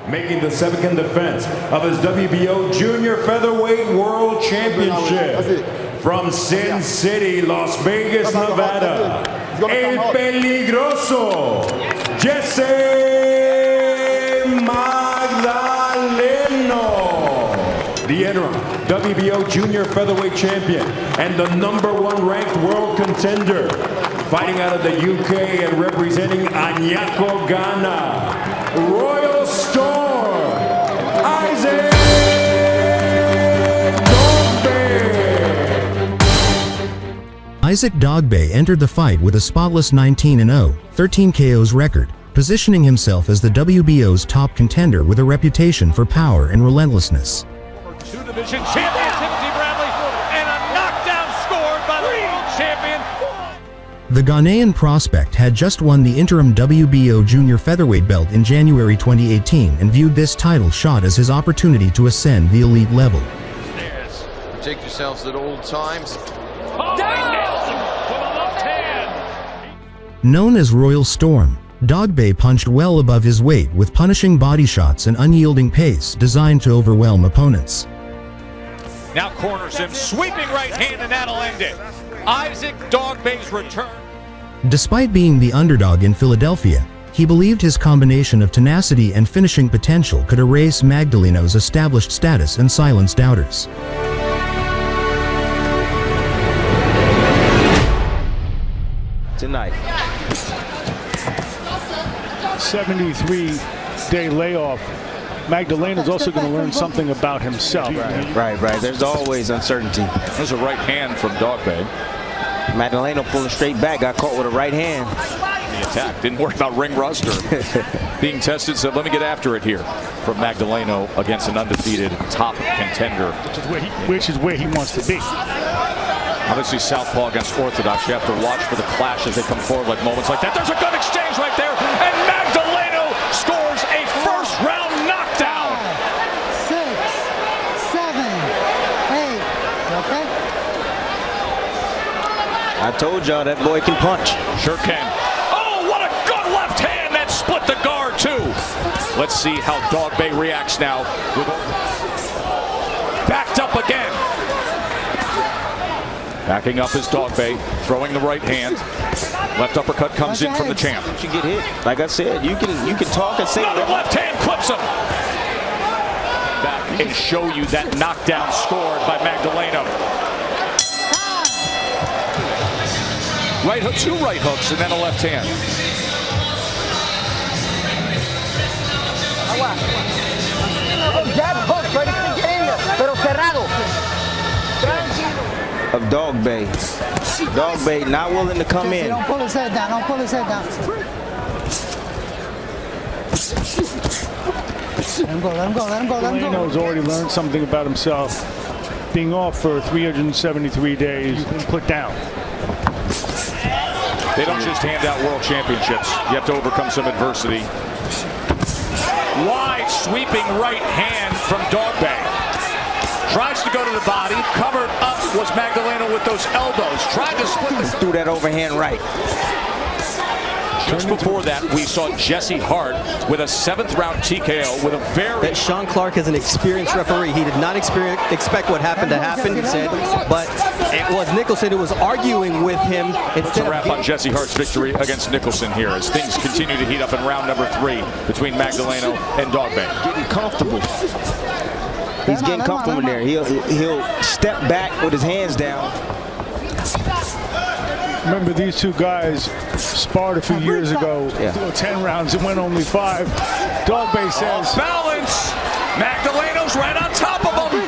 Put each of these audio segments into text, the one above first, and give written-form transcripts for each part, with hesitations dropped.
making the second defense of his WBO Junior Featherweight World Championship from Sin City, Las Vegas, Nevada, El Peligroso, Jessie Magdaleno, the interim WBO Junior Featherweight Champion and the #1 ranked world contender, fighting out of the UK and representing Añaco, Ghana, Royal Storm, Isaac Dogboe. Isaac Dogboe entered the fight with a spotless 19-0, 13 KOs record, positioning himself as the WBO's top contender with a reputation for power and relentlessness. Two-division champion Timothy Bradley, and a knockdown scored by the world champion. The Ghanaian prospect had just won the interim WBO Junior Featherweight belt in January 2018 and viewed this title shot as his opportunity to ascend the elite level. Protect yourselves at all times. Oh, he nails him with a left hand. Known as Royal Storm, Dogboe punched well above his weight with punishing body shots and unyielding pace designed to overwhelm opponents. Now corners him, sweeping right hand, and that'll end it. Isaac Dogboe's return. Despite being the underdog in Philadelphia, he believed his combination of tenacity and finishing potential could erase Magdaleno's established status and silence doubters. Tonight. 73-day layoff. Magdaleно's also going to learn something about himself. Right. There's always uncertainty. There's a right hand from Dogboe. Magdaleno pulling straight back, got caught with a right hand. The attack didn't work out ring rust or being tested, so let me get after it here from Magdaleno against an undefeated top contender. Which is where he wants to be. Obviously, southpaw against orthodox. You have to watch for the clash as they come forward, like moments like that. There's a good exchange right there, and Magdaleno scores a first-round knockdown. 6, 7, 8. Okay. I told y'all that boy can punch. Sure can. Oh, what a good left hand that split the guard too. Let's see how Dogboe reacts now. Backed up again. Backing up is Dogboe, throwing the right hand. Left uppercut comes in from the champ. You get hit. Like I said, you can talk and say another left hand clips him. Back and show you that knockdown scored by Magdaleno. Right hook, 2 right hooks, and then a left hand. Jab hook, ready to get in there, pero cerrado. of Dogboe. Dogboe not willing to come in. Don't pull his head down. Don't pull his head down. Let him go. Let him go. Let him go. Let him go. Magdaleно's already learned something about himself. Being off for 373 days, he's been put down. They don't just hand out world championships. You have to overcome some adversity. Wide sweeping right hand from Dogboe. Tries to go to the body. Covered up was Magdaleno with those elbows. Tried to split the... Threw that overhand right. Just before that, we saw Jesse Hart with a 7th round TKO with a very... That Sean Clark is an experienced referee. He did not expect what happened to happen, he said, but it was Nicholson who was arguing with him. It's a wrap on Jesse Hart's victory against Nicholson here as things continue to heat up in round number 3 between Magdaleno and Dogboe. Getting comfortable. He's getting comfortable in there. He'll step back with his hands down. Remember, these two guys sparred a few years ago. 10 rounds, it went only 5. Dogboe says... Off balance! Magdaleno's right on top of him!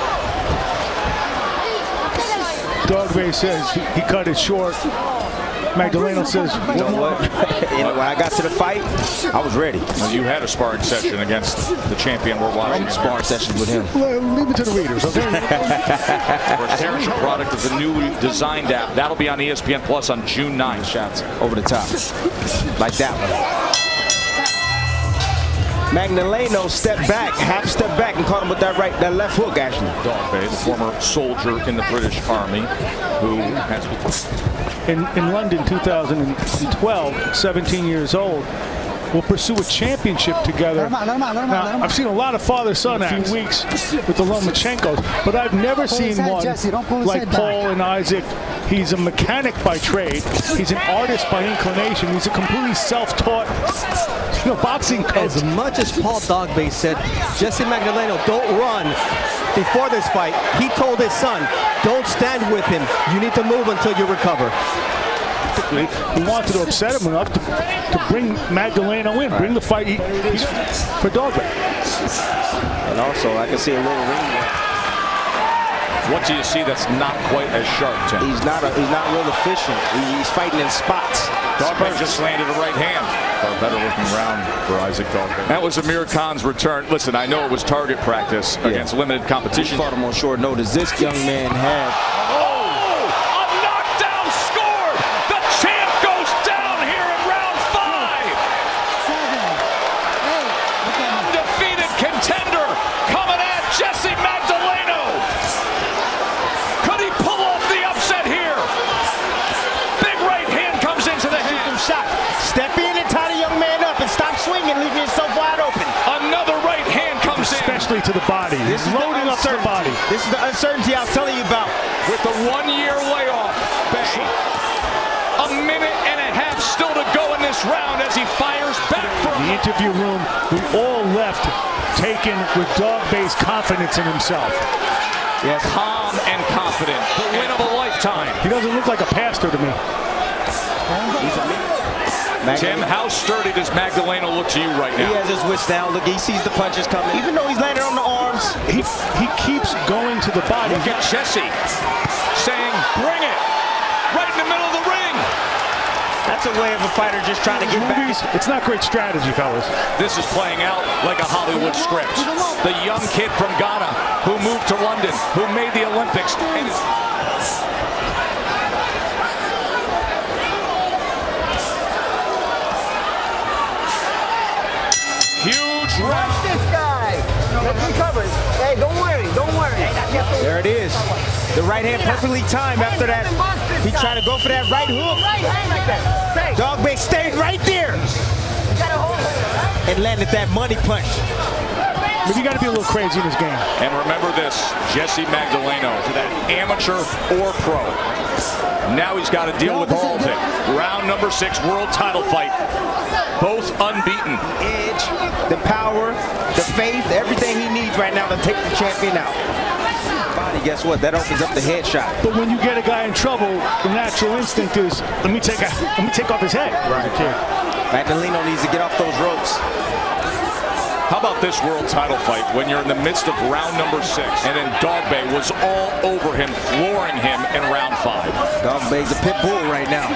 Dogboe says he cut it short. Magdaleno says... You know what? When I got to the fight, I was ready. Well, you had a sparring session against the champion we're watching. Sparring sessions with him. Leave it to the readers, okay? We're a Heritage product of the newly designed app. That'll be on ESPN Plus on June 9th. Shots over the top. Like that one. Magdaleno stepped back, half step back, and caught him with that left hook, actually. Dogboe, the former soldier in the British Army, who has... In London, 2012, 17 years old, will pursue a championship together. Now, I've seen a lot of father-son a few weeks with the Lomachenkos, but I've never seen one like Paul and Isaac. He's a mechanic by trade. He's an artist by inclination. He's a completely self-taught boxing coach. As much as Paul Dogboe said, Jessie Magdaleno, don't run before this fight, he told his son, don't stand with him. You need to move until you recover. He wanted to upset him enough to bring Magdaleno in, bring the fight for Dogboe. And also, I can see a little ring there. What do you see that's not quite as sharp, Tim? He's not real efficient. He's fighting in spots. Dogboe just landed a right hand. A better looking round for Isaac Dogboe. That was Amir Khan's return. Listen, I know it was target practice against limited competition. He fought him on short notice. This young man had. A knockdown scored! The champ goes down here in round 5! 7, 8. Undefeated contender coming at Jessie Magdaleno! Could he pull off the upset here? Big right hand comes into the hand. Shot. Step in and tie the young man up and stop swinging, leaving yourself wide open. Another right hand comes in. Especially to the body. He's loading up their body. This is the uncertainty I was telling you about. With the 1-year layoff, Bay. A minute and a half still to go in this round as he fires back from the interview room. We all left taken with Dogboe's confidence in himself. Yes. Calm and confident. The win of a lifetime. He doesn't look like a pastor to me. Tim, how sturdy does Magdaleno look to you right now? He has his wits down. Look, he sees the punches coming. Even though he's landing on the arms, he keeps going to the body. Look at Jessie saying, bring it, right in the middle of the ring. That's a way of a fighter just trying to get back. It's not great strategy, fellas. This is playing out like a Hollywood script. The young kid from Ghana who moved to London, who made the Olympics. And huge round. Watch this guy. Let's recover. Hey, don't worry. Don't worry. There it is. The right hand perfectly timed after that. He tried to go for that right hook. Dogboe stayed right there and landed that money punch. But you got to be a little crazy in this game. And remember this, Jessie Magdaleno, that amateur or pro. Now he's got to deal with all of it. Round number 6, world title fight. Both unbeaten. Edge, the power, the faith, everything he needs right now to take the champion out. Body, guess what? That opens up the headshot. But when you get a guy in trouble, the natural instinct is, let me take off his head. Right. Magdaleno needs to get off those ropes. How about this world title fight when you're in the midst of round number 6 and then Dogboe was all over him, flooring him in round 5. Dogboe's a pit bull right now.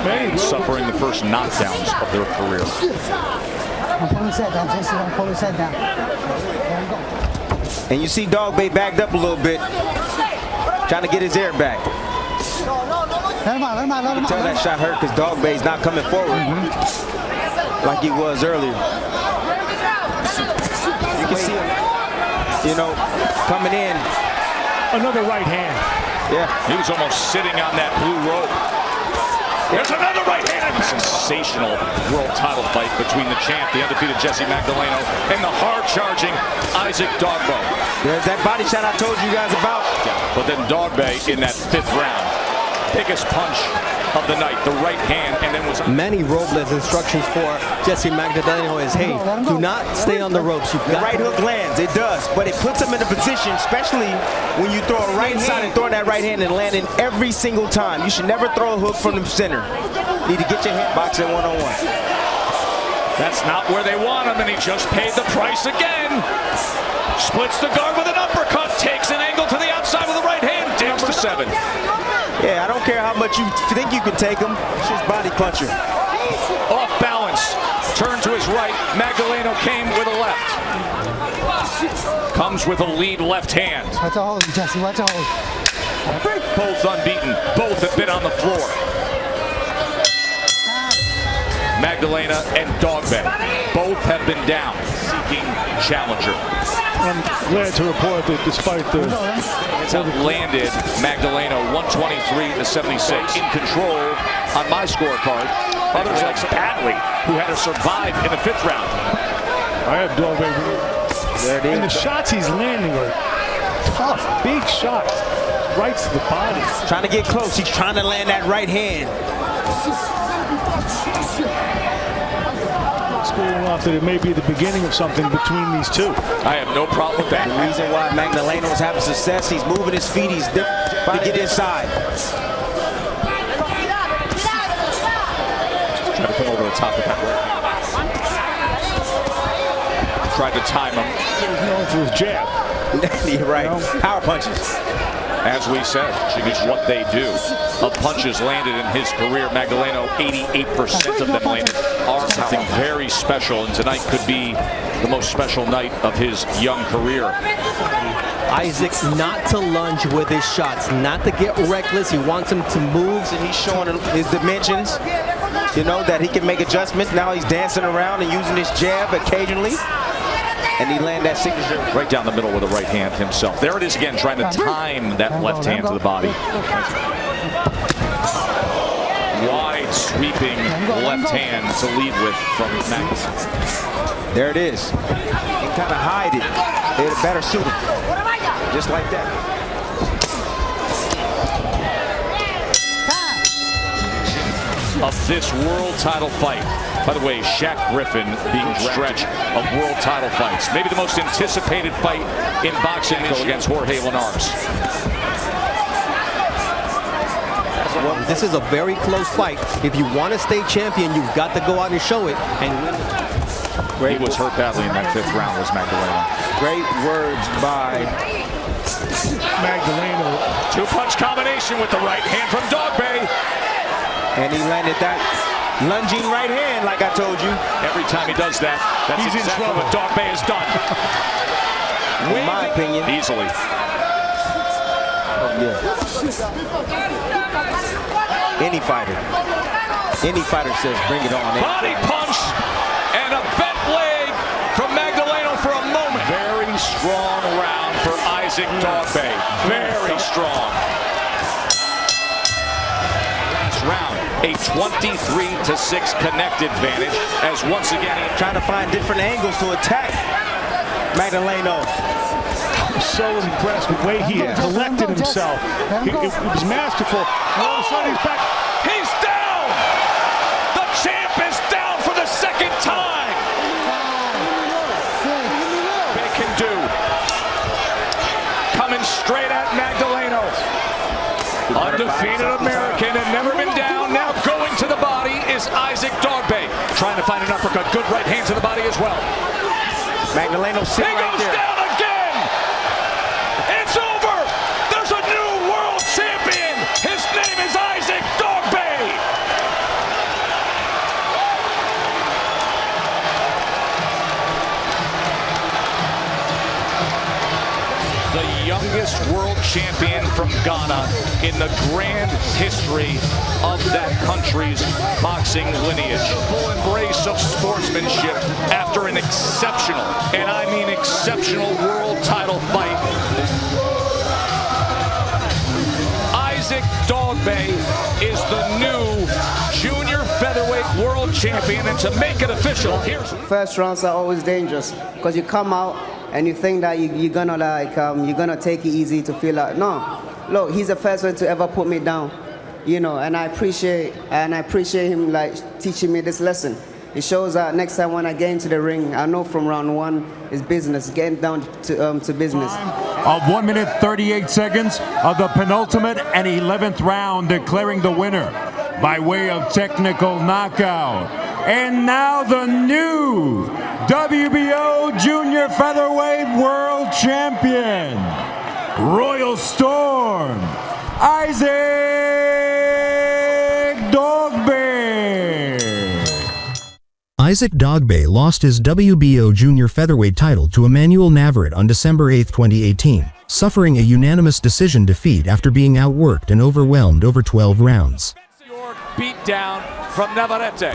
And suffering the first knockdowns of their career. Don't pull his head down, Jessie. Don't pull his head down. There we go. And you see Dogboe backed up a little bit, trying to get his air back. Let him out, let him out, let him out. Tell that shot hurt because Dogboe's not coming forward like he was earlier. You can see him, coming in. Another right hand. Yeah. He was almost sitting on that blue rope. There's another right hand. Sensational world title fight between the champ, the undefeated Jessie Magdaleno, and the hard-charging Isaac Dogboe. There's that body shot I told you guys about. But then Dogboe in that 5th round. Biggest punch of the night, the right hand, and then was... Manny Robles' instructions for Jessie Magdaleno is, hey, do not stay on the ropes. You've got the right hook lands, it does, but it puts him in a position, especially when you throw a right hand and throwing that right hand and landing every single time. You should never throw a hook from the center. You need to get your hand boxing one-on-one. That's not where they want him, and he just paid the price again. Splits the guard with an uppercut, takes an angle to the outside with the right hand, digs to 7. Yeah, I don't care how much you think you can take him. It's just body puncher. Off balance, turn to his right. Magdaleno came with a left. Comes with a lead left hand. Watch a hold, Jessie, watch a hold. Both unbeaten, both have been on the floor. Magdalena and Dogboe, both have been down, seeking challenger. I'm glad to report that despite the... It's landed Magdaleno 123 to 76 in control on my scorecard. Others like Padley, who had to survive in the 5th round. I have Dogboe. There it is. And the shots he's landing are tough, big shots, right to the body. Trying to get close. He's trying to land that right hand. It's cool enough that it may be the beginning of something between these two. I have no problem with that. The reason why Magdaleno is having success, he's moving his feet, he's trying to get inside. Trying to come over the top of that way. Tried to time him. He's known for his jab. You're right. Power punches. As we said, it's what they do. Of punches landed in his career, Magdaleno, 88% of them landed are something very special, and tonight could be the most special night of his young career. Isaac not to lunge with his shots, not to get reckless. He wants him to move. And he's showing his dimensions, you know, that he can make adjustments. Now he's dancing around and using his jab occasionally. And he landed that signature right down the middle with the right hand himself. There it is again, trying to time that left hand to the body. Wide sweeping left hand to lead with from Magnus. There it is. He kind of hide it. They're better suited. Just like that. Of this world title fight. By the way, Shaq Griffin being stretch of world title fights. Maybe the most anticipated fight in boxing against Jorge Linares. Well, this is a very close fight. If you want to stay champion, you've got to go out and show it and win. He was hurt badly in that 5th round, was Magdaleno. Great words by Magdaleno. 2-punch combination with the right hand from Dogboe. And he landed that lunging right hand, like I told you. Every time he does that, that's He's in exactly trouble. what Dogboe has done. In my opinion. Easily. Any fighter says bring it on. Body punch and a bent leg from Magdaleno for a moment. Very strong round for Isaac Dogboe. Very strong. Last round, a 23-6 connect advantage as once again he Trying to find different angles to attack Magdaleno. I'm so impressed with the way he had collected himself. It was masterful. All of a sudden he's back. He's down! The champ is down for the 2nd time! They can do. Coming straight at Magdaleno. Undefeated American and never been down. Now going to the body is Isaac Dogboe. Trying to find an uppercut. Good right hand to the body as well. Magdaleno sitting He right goes there. down again! It's over! There's a new world champion! His name is Isaac Dogboe! The youngest world champion from Ghana in the grand history of that country's boxing lineage. Full embrace of sportsmanship after an exceptional, and I mean exceptional, world title fight. Isaac Dogboe is the new junior featherweight world champion, and to make it official, here's... First rounds are always dangerous because you come out and you think that you're gonna take it easy to feel like, no, look, he's the first one to ever put me down, you know, and I appreciate him like teaching me this lesson. It shows that next time when I get into the ring, I know from round 1 is business, getting down to business. Of 1 minute 38 seconds of the penultimate and 11th round, declaring the winner by way of technical knockout. And now the new WBO Junior Featherweight World Champion, Royal Storm, Isaac Dogboe. Isaac Dogboe lost his WBO Junior Featherweight title to Emmanuel Navarrete on December 8, 2018, suffering a unanimous decision defeat after being outworked and overwhelmed over 12 rounds. Beat down from Navarrete.